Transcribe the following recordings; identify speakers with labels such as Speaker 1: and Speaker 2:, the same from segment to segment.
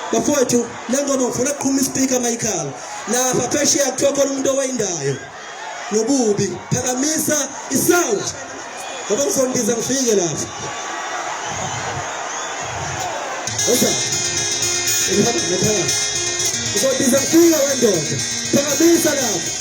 Speaker 1: Before you, lengo nofuna kukhuluma ispeaker Michael. Lapha phesheya kuthiwa khona umuntu owayindayo. Nobubi, phakamisa isound. Ngoba ngizondiza ngifike lapha. Oza. Ngihamba ngapha. Ngizondiza ngifike wendoda. Phakamisa lapha.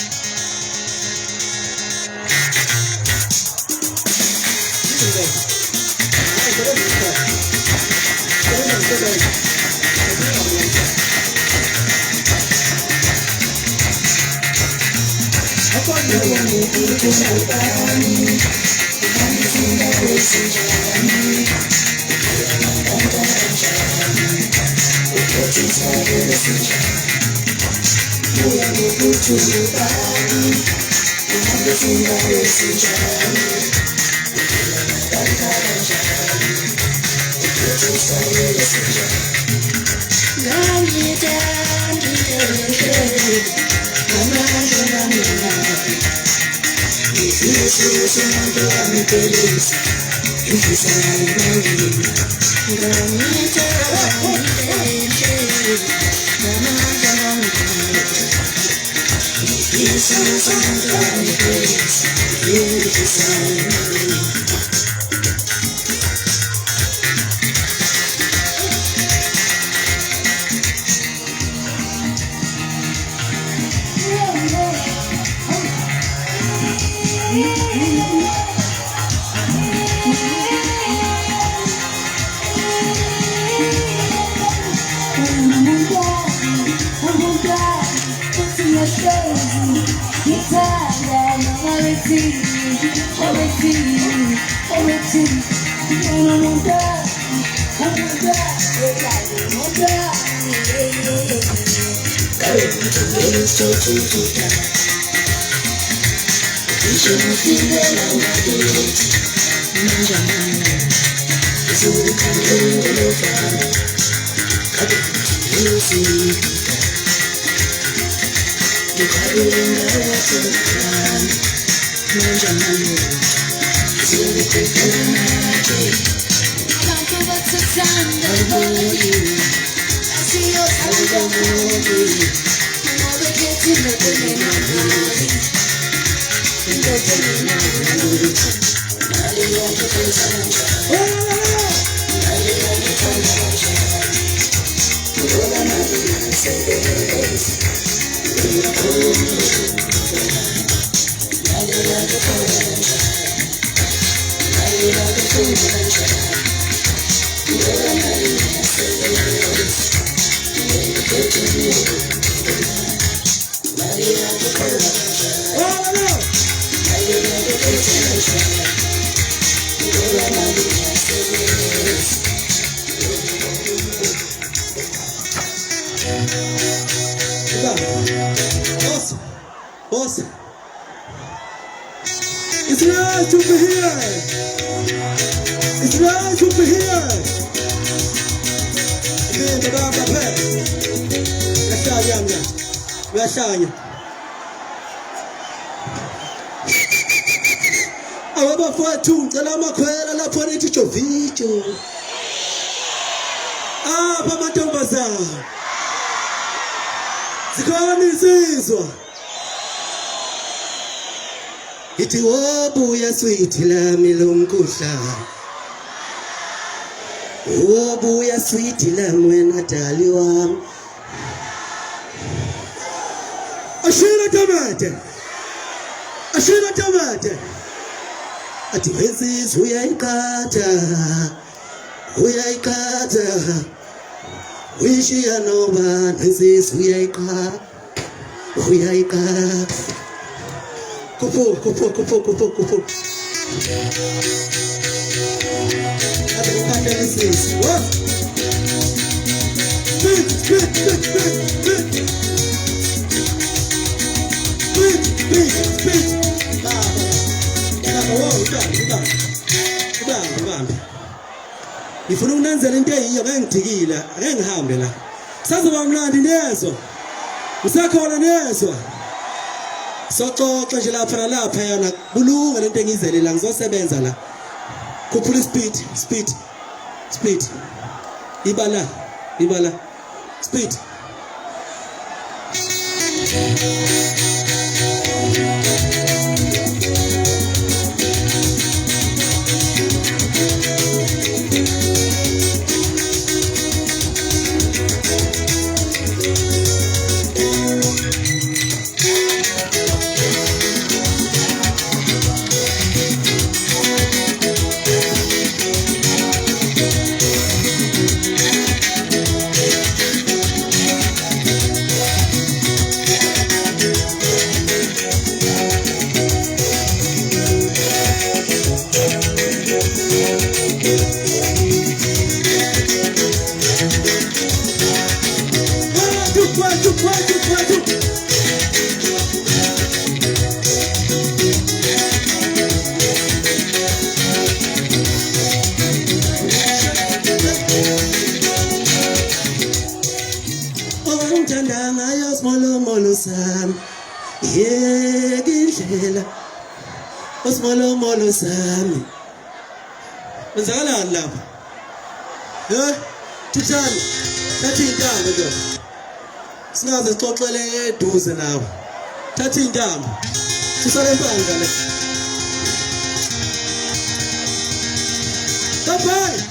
Speaker 1: Boss, it's nice to be here. It's nice to be here. Abafowethu ngicela amakhwela lapho nithi jovijo. Apha amantombazana. Zikhona insizwa. Ithi wobuya sweet lami lomkhuhla. Wobuya sweet lami wena dali wami. Ashira tamate. Ati wenzizwa uyayikhatha. Wishiya noba wenzizwa uyayikhatha. Kupu. This is what? Split. Ngifuna unanzela into eyiyo ngangidikila ake ngihambe la Sazoba mnandi nezwa. Usakhona nezwa. Soxoxa nje lapha nalapha yana kulunga lento engizelela ngizosebenza la. Khuphula speed. Ibala. Speed. Osmolo sami. Wenzakalani lapha? Tithani. Thatha intambo nje. Singaze sixoxele eduze nawe. Thatha intambo. Sisale impandla le. Bye.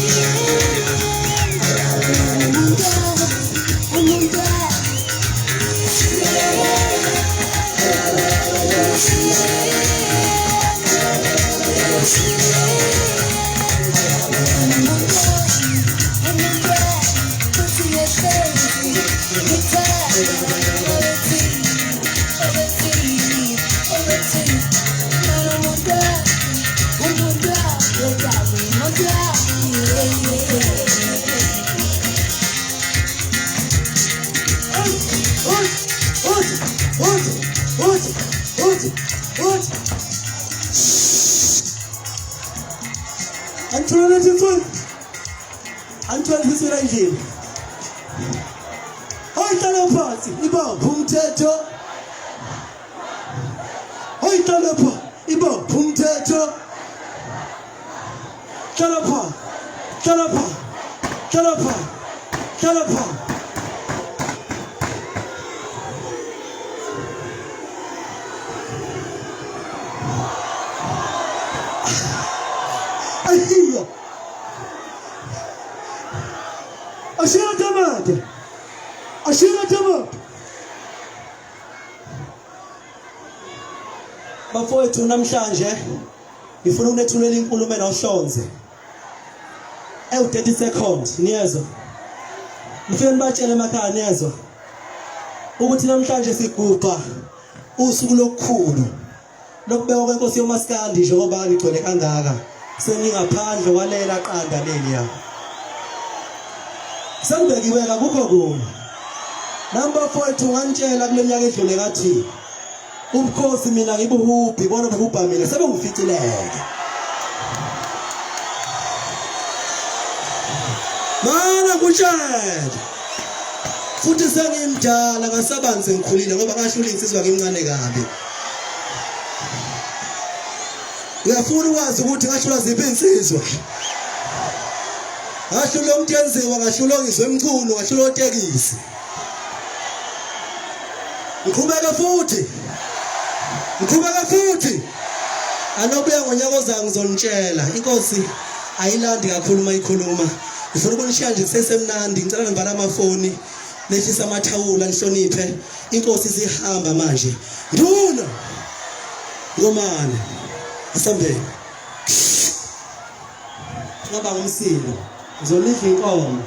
Speaker 2: Yeah.
Speaker 1: 2012 anitholisisela endlini hoyihlala phansi ibopha umthetho hoyihlala phansi ibopha umthetho hlala phansi hlala phansi hlala phansi hlala phansi ahiya ashira tamate bafowethu namhlanje ngifuna ukunethulela inkulumo enohlonze 30 seconds niyezwa ngifike nibatshele emakhaya niyezwa ukuthi namhlanje sigubha usuku lokukhulu lokubekwa kwenkosi yomaskandi nje ngoba ligcwele kangaka seningaphandle kwalela qanda leli ya sengibekiwe akukho kumo number 4 thungantshela kuleminyaka edlule kathi ubukhosi mina ngibuhubhi bona bubha mina sebengificileke mana kutshela futhi sengimdala ngasabanze ngikhulile ngoba ngashula insizwa ngincane kabi uyafuna ukwazi ukuthi ngashula ziphi insizwa ngashula umthenziwa ngashula ngizwe emculo ngashula otekisi ngiqhubeka futhi anobuya ngonyaka ozayo ngizonitshela inkosi ayilandi kakhulu uma ikhuluma ngifuna ukunishiya nje kusesemnandi ngicela nembala amafoni lehlisa amathawula nihloniphe inkosi sihamba manje nduna ngomane asambeni ngoba ngumsilo ngizolidla inkomo